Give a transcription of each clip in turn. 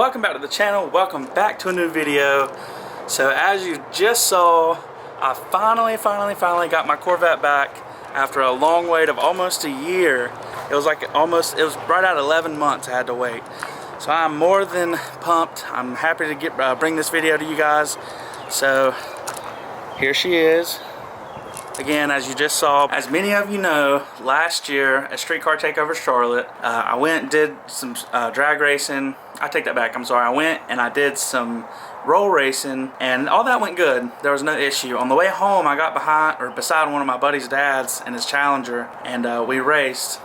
welcome back to the channel. Welcome back to a new video. So as you just saw, I finally got my Corvette back after a long wait of almost a year. It was right at 11 months I had to wait. So I'm more than pumped. I'm happy to bring this video to you guys. So here she is. Again, as you just saw, as many of you know, last year at Streetcar Takeover Charlotte, I went and did some drag racing. I take that back, I'm sorry. I went and I did some roll racing and all that went good. There was no issue. On the way home, I got beside one of my buddy's dads in his Challenger, and we raced.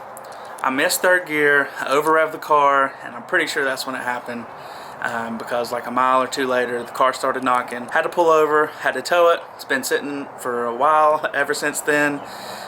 I missed third gear, I over-revved the car, and I'm pretty sure that's when it happened. Because like a mile or two later, the car started knocking. Had to pull over, had to tow it. It's been sitting for a while ever since then.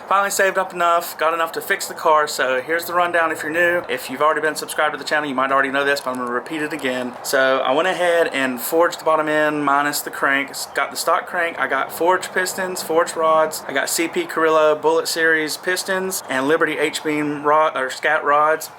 Finally saved up enough, got enough to fix the car. So here's the rundown if you're new. If you've already been subscribed to the channel, you might already know this, but I'm gonna repeat it again. So I went ahead and forged the bottom end minus the crank. It's got the stock crank. I got forged pistons, forged rods. I got CP Carrillo Bullet Series pistons and Liberty H-beam rod or scat rods.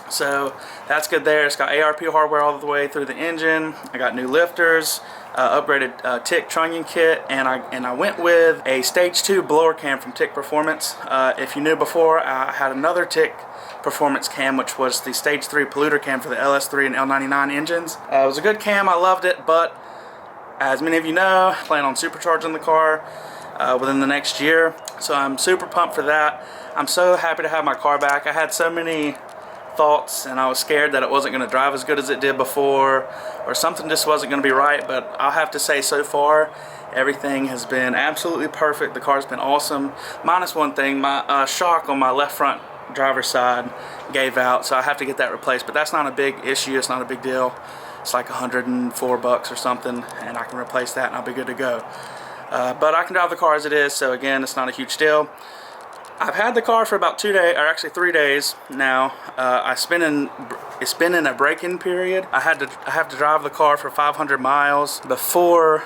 So that's good there. It's got ARP hardware all the way through the engine. I got new lifters, upgraded TIC trunnion kit, and I went with a stage 2 blower cam from TIC Performance. If you knew before, I had another TIC Performance cam, which was the stage 3 polluter cam for the LS3 and L99 engines. It was a good cam, I loved it, but as many of you know, I plan on supercharging the car within the next year. So I'm super pumped for that. I'm so happy to have my car back. I had so many thoughts and I was scared that it wasn't going to drive as good as it did before, or something just wasn't going to be right, but I'll have to say so far everything has been absolutely perfect. The car's been awesome, minus one thing. My shock on my left front driver's side gave out, so I have to get that replaced, but that's not a big issue. It's not a big deal. It's like $104 or something, and I can replace that and I'll be good to go. But I can drive the car as it is, so again, it's not a huge deal. I've had the car for about 2 days, or actually 3 days now. It's been in a break-in period. I have to drive the car for 500 miles before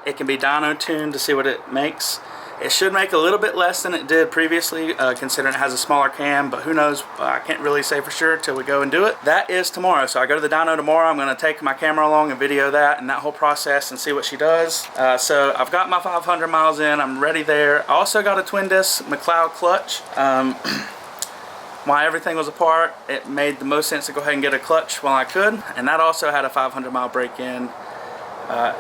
it can be dyno tuned to see what it makes. It should make a little bit less than it did previously, considering it has a smaller cam, but who knows? I can't really say for sure till we go and do it. That is tomorrow, so I go to the dyno tomorrow. I'm going to take my camera along and video that and that whole process and see what she does. So I've got my 500 miles in. I'm ready there. I also got a twin disc McLeod clutch. While everything was apart, it made the most sense to go ahead and get a clutch while I could, and that also had a 500 mile break-in.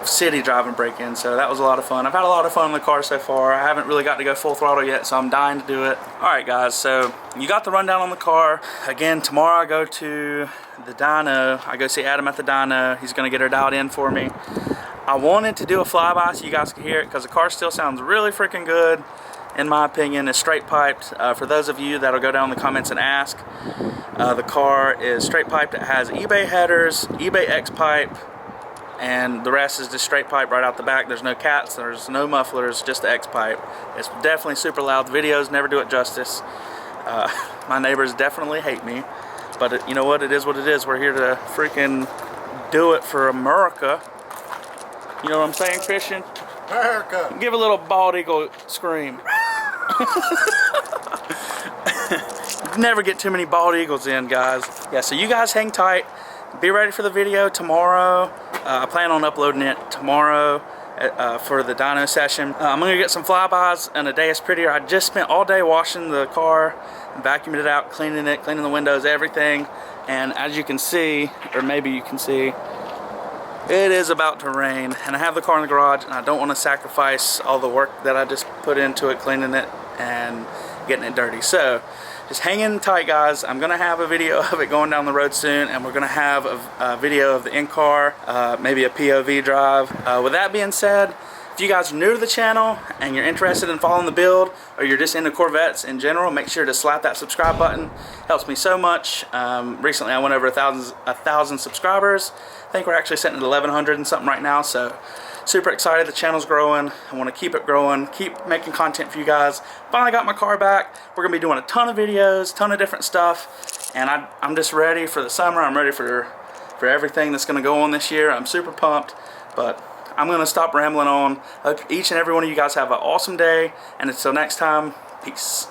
City driving break-in, so that was a lot of fun. I've had a lot of fun in the car so far. I haven't really got to go full throttle yet, so I'm dying to do it. Alright guys, so you got the rundown on the car. Again, tomorrow I go to the dyno. I go see Adam at the dyno. He's going to get her dialed in for me. I wanted to do a flyby so you guys could hear it, because the car still sounds really freaking good. In my opinion, it's straight piped. For those of you that'll go down in the comments and ask, the car is straight piped. It has eBay headers, eBay X pipe, and the rest is just straight pipe right out the back. There's no cats, there's no mufflers, just the X pipe. It's definitely super loud. The videos never do it justice. My neighbors definitely hate me, but you know what? It is what it is. We're here to freaking do it for America. You know what I'm saying, Christian? America. Give a little bald eagle scream. Never get too many bald eagles in, guys. Yeah, so you guys hang tight. Be ready for the video tomorrow. I plan on uploading it tomorrow for the dyno session. I'm going to get some flybys and a day is prettier. I just spent all day washing the car, vacuuming it out, cleaning it, cleaning the windows, everything. And as you can see, or maybe you can see, it is about to rain. And I have the car in the garage and I don't want to sacrifice all the work that I just put into it, cleaning it and getting it dirty. So just hang in tight, guys. I'm gonna have a video of it going down the road soon, and we're gonna have a video of the in-car, maybe a POV drive. With that being said, if you guys are new to the channel and you're interested in following the build, or you're just into Corvettes in general, make sure to slap that subscribe button. Helps me so much. Recently I went over 1,000 subscribers. I think we're actually sitting at 1,100 and something right now, so super excited. The channel's growing. I want to keep it growing, keep making content for you guys. Finally got my car back. We're gonna be doing a ton of videos, ton of different stuff, and I'm just ready for the summer. I'm ready for everything that's gonna go on this year. I'm super pumped, but I'm gonna stop rambling on. Hope each and every one of you guys have an awesome day, and until next time, peace.